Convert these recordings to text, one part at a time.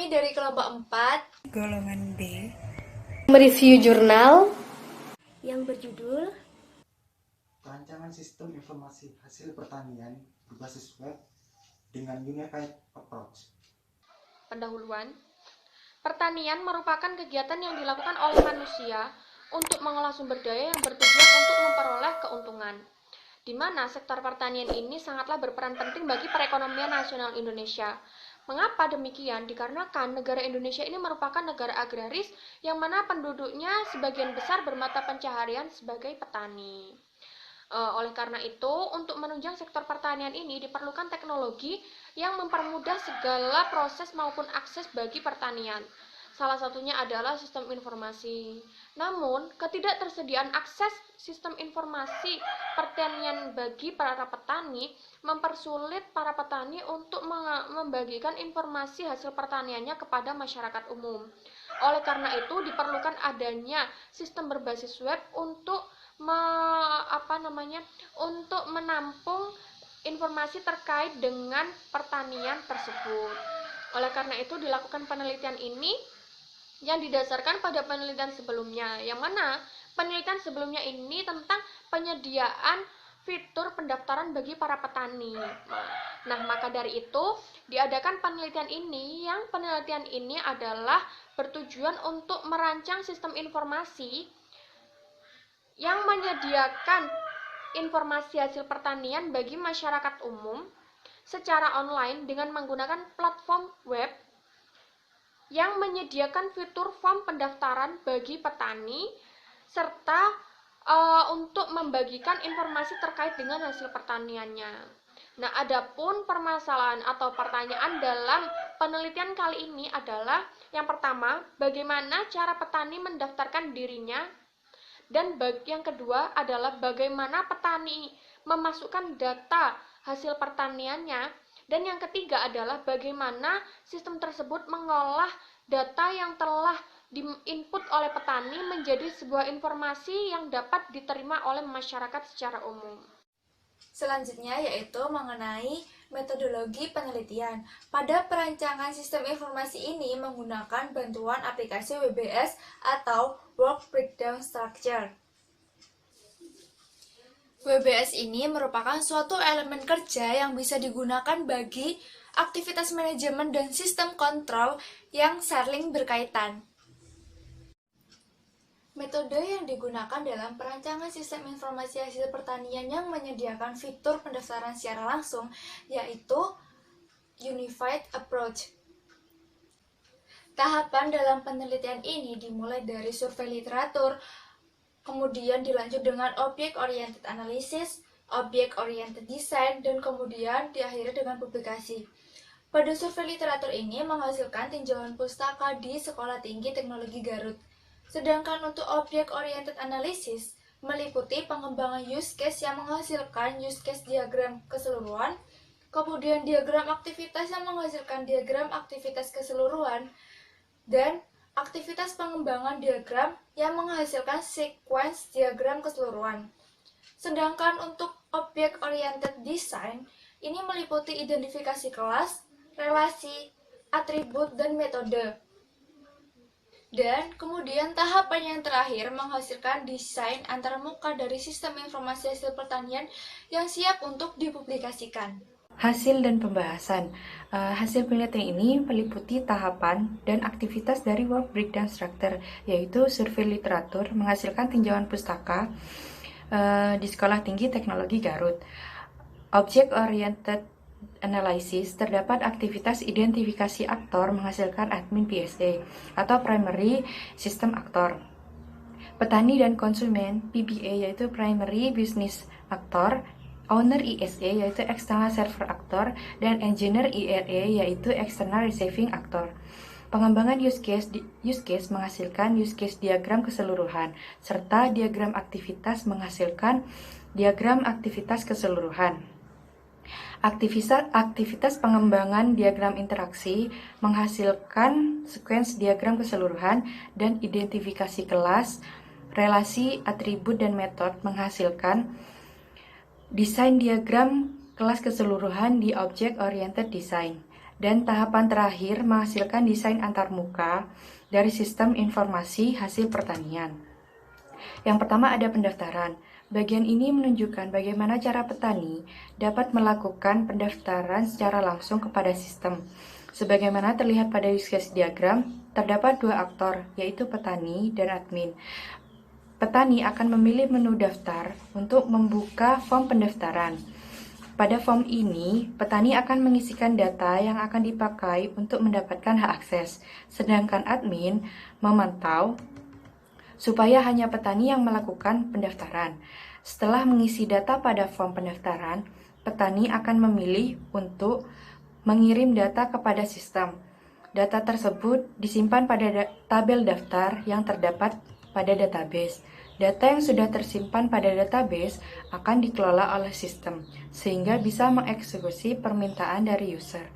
kami dari kelompok 4 golongan B mereview jurnal yang berjudul Perancangan Sistem Informasi Hasil Pertanian berbasis web dengan Unified Approach. Pendahuluan. Pertanian merupakan kegiatan yang dilakukan oleh manusia untuk mengolah sumber daya yang bertujuan untuk memperoleh keuntungan, di mana sektor pertanian ini sangatlah berperan penting bagi perekonomian nasional Indonesia. Mengapa demikian? Dikarenakan negara Indonesia ini merupakan negara agraris yang mana penduduknya sebagian besar bermata pencaharian sebagai petani. Oleh karena itu, untuk menunjang sektor pertanian ini diperlukan teknologi yang mempermudah segala proses maupun akses bagi pertanian. Salah satunya adalah sistem informasi. Namun, ketidaktersediaan akses sistem informasi pertanian bagi para petani mempersulit para petani untuk membagikan informasi hasil pertaniannya kepada masyarakat umum. Oleh karena itu, diperlukan adanya sistem berbasis web untuk menampung informasi terkait dengan pertanian tersebut. Oleh karena itu, dilakukan penelitian ini yang didasarkan pada penelitian sebelumnya, yang mana penelitian sebelumnya ini tentang penyediaan fitur pendaftaran bagi para petani. Nah, maka dari itu diadakan penelitian ini, yang penelitian ini adalah bertujuan untuk merancang sistem informasi yang menyediakan informasi hasil pertanian bagi masyarakat umum secara online dengan menggunakan platform web yang menyediakan fitur form pendaftaran bagi petani serta untuk membagikan informasi terkait dengan hasil pertaniannya. Nah, adapun permasalahan atau pertanyaan dalam penelitian kali ini adalah yang pertama, bagaimana cara petani mendaftarkan dirinya, dan yang kedua adalah bagaimana petani memasukkan data hasil pertaniannya, dan yang ketiga adalah bagaimana sistem tersebut mengolah data yang telah diinput oleh petani menjadi sebuah informasi yang dapat diterima oleh masyarakat secara umum. Selanjutnya yaitu mengenai metodologi penelitian. Pada perancangan sistem informasi ini menggunakan bantuan aplikasi WBS atau Work Breakdown Structure. WBS ini merupakan suatu elemen kerja yang bisa digunakan bagi aktivitas manajemen dan sistem kontrol yang saling berkaitan. Metode yang digunakan dalam perancangan sistem informasi hasil pertanian yang menyediakan fitur pendaftaran secara langsung yaitu Unified Approach. Tahapan dalam penelitian ini dimulai dari survei literatur, kemudian dilanjut dengan Object-Oriented Analysis, Object-Oriented Design, dan kemudian diakhiri dengan publikasi. Pada survei literatur ini menghasilkan tinjauan pustaka di Sekolah Tinggi Teknologi Garut. Sedangkan untuk Object-Oriented Analysis meliputi pengembangan use case yang menghasilkan use case diagram keseluruhan, kemudian diagram aktivitas yang menghasilkan diagram aktivitas keseluruhan, dan aktivitas pengembangan diagram yang menghasilkan sequence diagram keseluruhan. Sedangkan untuk Object-Oriented Design, ini meliputi identifikasi kelas, relasi, atribut, dan metode. Dan kemudian tahapan yang terakhir menghasilkan desain antarmuka dari sistem informasi hasil pertanian yang siap untuk dipublikasikan. Hasil dan pembahasan. Hasil penelitian ini meliputi tahapan dan aktivitas dari Work Breakdown Structure, yaitu survei literatur menghasilkan tinjauan pustaka di Sekolah Tinggi Teknologi Garut. Object-Oriented Analysis terdapat aktivitas identifikasi aktor menghasilkan admin PSA atau Primary System Actor. Petani dan konsumen PBA yaitu Primary Business Actor, Owner ISA yaitu External Server Actor, dan Engineer IRA yaitu External Receiving Actor. Pengembangan use case menghasilkan use case diagram keseluruhan, serta diagram aktivitas menghasilkan diagram aktivitas keseluruhan. Aktivitas pengembangan diagram interaksi menghasilkan sequence diagram keseluruhan, dan identifikasi kelas, relasi, atribut, dan metode menghasilkan desain diagram kelas keseluruhan di Object-Oriented Design. Dan tahapan terakhir menghasilkan desain antarmuka dari sistem informasi hasil pertanian. Yang pertama ada pendaftaran. Bagian ini menunjukkan bagaimana cara petani dapat melakukan pendaftaran secara langsung kepada sistem. Sebagaimana terlihat pada use case diagram, terdapat dua aktor, yaitu petani dan admin. Petani akan memilih menu daftar untuk membuka form pendaftaran. Pada form ini, petani akan mengisikan data yang akan dipakai untuk mendapatkan hak akses, sedangkan admin memantau supaya hanya petani yang melakukan pendaftaran. Setelah mengisi data pada form pendaftaran, petani akan memilih untuk mengirim data kepada sistem. Data tersebut disimpan pada tabel daftar yang terdapat pada database. Data yang sudah tersimpan pada database akan dikelola oleh sistem, sehingga bisa mengeksekusi permintaan dari user.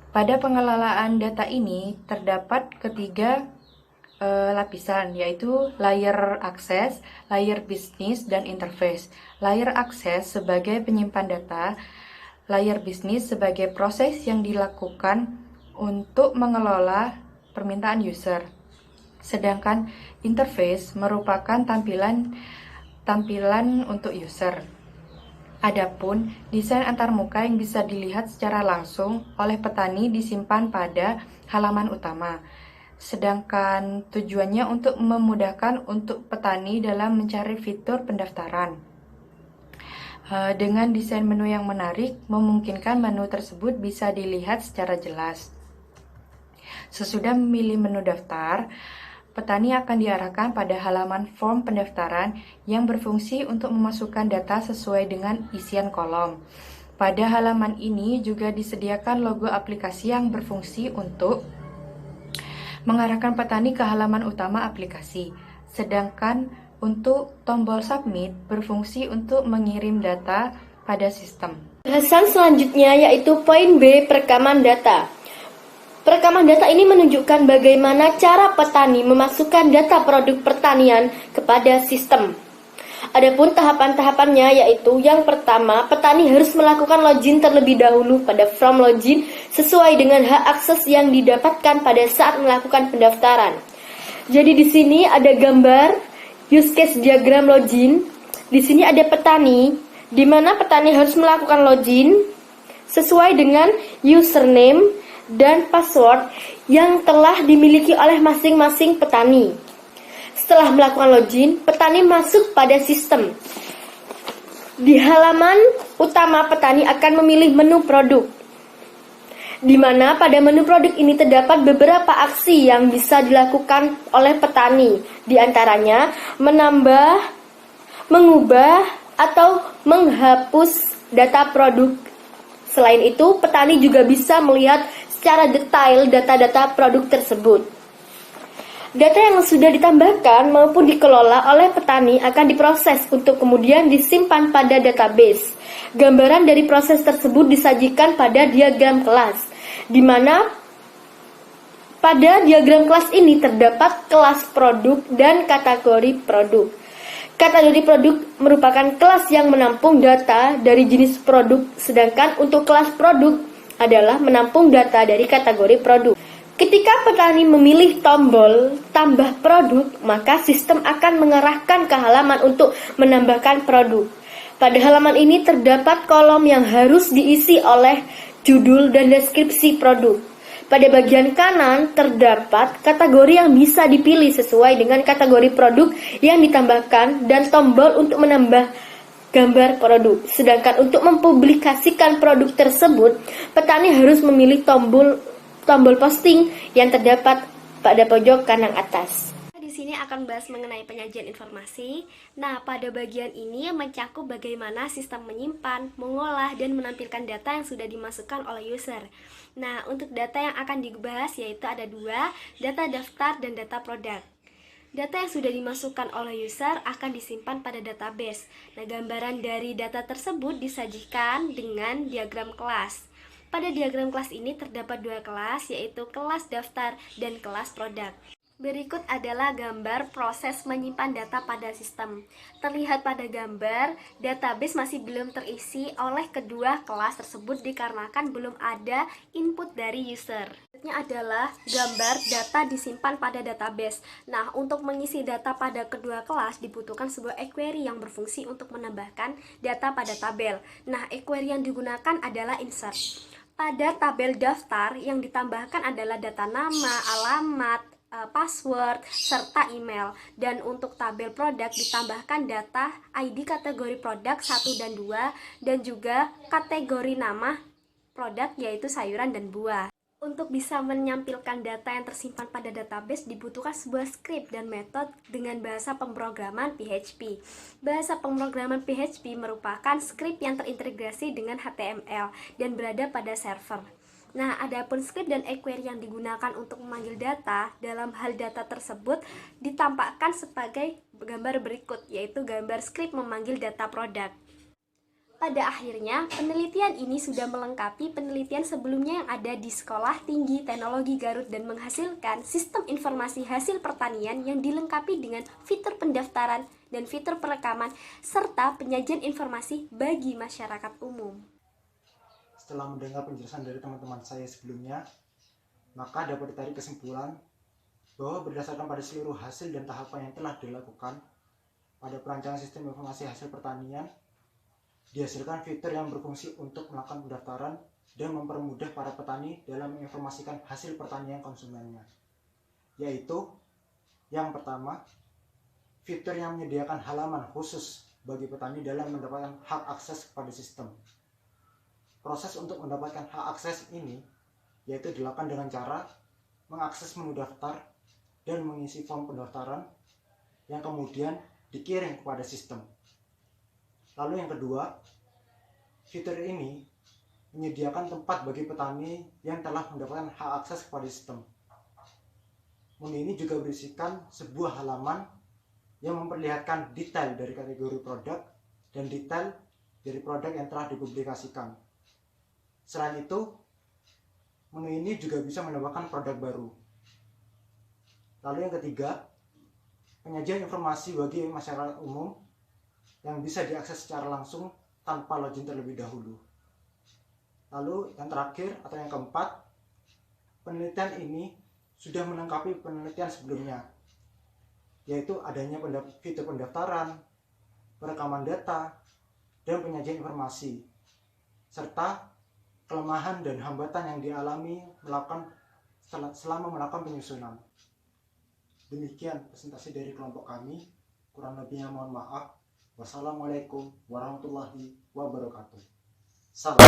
Pada pengelolaan data ini terdapat ketiga lapisan, yaitu layer akses, layer bisnis, dan interface. Layer akses sebagai penyimpan data, layer bisnis sebagai proses yang dilakukan untuk mengelola permintaan user. Sedangkan interface merupakan tampilan untuk user. Adapun desain antarmuka yang bisa dilihat secara langsung oleh petani disimpan pada halaman utama. Sedangkan tujuannya untuk memudahkan untuk petani dalam mencari fitur pendaftaran. Dengan desain menu yang menarik, memungkinkan menu tersebut bisa dilihat secara jelas. Sesudah memilih menu daftar, petani akan diarahkan pada halaman form pendaftaran yang berfungsi untuk memasukkan data sesuai dengan isian kolom. Pada halaman ini juga disediakan logo aplikasi yang berfungsi untuk mengarahkan petani ke halaman utama aplikasi. Sedangkan untuk tombol submit berfungsi untuk mengirim data pada sistem. Bahasan selanjutnya yaitu poin B, perekaman data. Perekaman data ini menunjukkan bagaimana cara petani memasukkan data produk pertanian kepada sistem. Adapun tahapan-tahapannya yaitu yang pertama, petani harus melakukan login terlebih dahulu pada form login sesuai dengan hak akses yang didapatkan pada saat melakukan pendaftaran. Jadi di sini ada gambar use case diagram login. Di sini ada petani, di mana petani harus melakukan login sesuai dengan username dan password yang telah dimiliki oleh masing-masing petani. Setelah melakukan login, petani masuk pada sistem. Di halaman utama, petani akan memilih menu produk, di mana pada menu produk ini terdapat beberapa aksi yang bisa dilakukan oleh petani, di antaranya menambah, mengubah, atau menghapus data produk. Selain itu, petani juga bisa melihat secara detail data-data produk tersebut. Data yang sudah ditambahkan maupun dikelola oleh petani akan diproses untuk kemudian disimpan pada database. Gambaran dari proses tersebut disajikan pada diagram kelas, di mana pada diagram kelas ini terdapat kelas produk dan kategori produk. Kategori produk merupakan kelas yang menampung data dari jenis produk, sedangkan untuk kelas produk adalah menampung data dari kategori produk. Ketika petani memilih tombol tambah produk, maka sistem akan mengarahkan ke halaman untuk menambahkan produk. Pada halaman ini terdapat kolom yang harus diisi oleh judul dan deskripsi produk. Pada bagian kanan terdapat kategori yang bisa dipilih sesuai dengan kategori produk yang ditambahkan dan tombol untuk menambah gambar produk. Sedangkan untuk mempublikasikan produk tersebut, petani harus memilih tombol posting yang terdapat pada pojok kanan atas. Di sini akan bahas mengenai penyajian informasi. Nah, pada bagian ini mencakup bagaimana sistem menyimpan, mengolah, dan menampilkan data yang sudah dimasukkan oleh user. Nah, untuk data yang akan dibahas yaitu ada dua, data daftar dan data produk. Data yang sudah dimasukkan oleh user akan disimpan pada database. Nah, gambaran dari data tersebut disajikan dengan diagram kelas. Pada diagram kelas ini terdapat dua kelas, yaitu kelas daftar dan kelas produk. Berikut adalah gambar proses menyimpan data pada sistem. Terlihat pada gambar, database masih belum terisi oleh kedua kelas tersebut dikarenakan belum ada input dari user. Selanjutnya adalah gambar data disimpan pada database. Nah, untuk mengisi data pada kedua kelas dibutuhkan sebuah query yang berfungsi untuk menambahkan data pada tabel. Nah, query yang digunakan adalah insert. Pada tabel daftar yang ditambahkan adalah data nama, alamat, password, serta email. Dan untuk tabel produk ditambahkan data ID kategori produk 1 dan 2 dan juga kategori nama produk yaitu sayuran dan buah. Untuk bisa menyampilkan data yang tersimpan pada database dibutuhkan sebuah script dan metode dengan bahasa pemrograman PHP. Bahasa pemrograman PHP merupakan script yang terintegrasi dengan HTML dan berada pada server. Nah, adapun script dan query yang digunakan untuk memanggil data, dalam hal data tersebut ditampakkan sebagai gambar berikut, yaitu gambar script memanggil data produk. Pada akhirnya, penelitian ini sudah melengkapi penelitian sebelumnya yang ada di Sekolah Tinggi Teknologi Garut dan menghasilkan sistem informasi hasil pertanian yang dilengkapi dengan fitur pendaftaran dan fitur perekaman serta penyajian informasi bagi masyarakat umum. Setelah mendengar penjelasan dari teman-teman saya sebelumnya, maka dapat ditarik kesimpulan bahwa berdasarkan pada seluruh hasil dan tahapan yang telah dilakukan pada perancangan sistem informasi hasil pertanian, dihasilkan fitur yang berfungsi untuk melakukan pendaftaran dan mempermudah para petani dalam menginformasikan hasil pertanian konsumennya, yaitu yang pertama, fitur yang menyediakan halaman khusus bagi petani dalam mendapatkan hak akses kepada sistem. Proses untuk mendapatkan hak akses ini yaitu dilakukan dengan cara mengakses menu daftar dan mengisi form pendaftaran yang kemudian dikirim kepada sistem. Lalu yang kedua, fitur ini menyediakan tempat bagi petani yang telah mendapatkan hak akses kepada sistem. Menu ini juga berisikan sebuah halaman yang memperlihatkan detail dari kategori produk dan detail dari produk yang telah dipublikasikan. Selain itu, menu ini juga bisa menambahkan produk baru. Lalu yang ketiga, penyajian informasi bagi masyarakat umum yang bisa diakses secara langsung tanpa login terlebih dahulu. Lalu yang terakhir atau yang keempat, penelitian ini sudah melengkapi penelitian sebelumnya, yaitu adanya fitur pendaftaran, perekaman data, dan penyajian informasi, serta kelemahan dan hambatan yang dialami selama melakukan penyusunan. Demikian presentasi dari kelompok kami. Kurang lebihnya mohon maaf. Wassalamualaikum warahmatullahi wabarakatuh. Salam.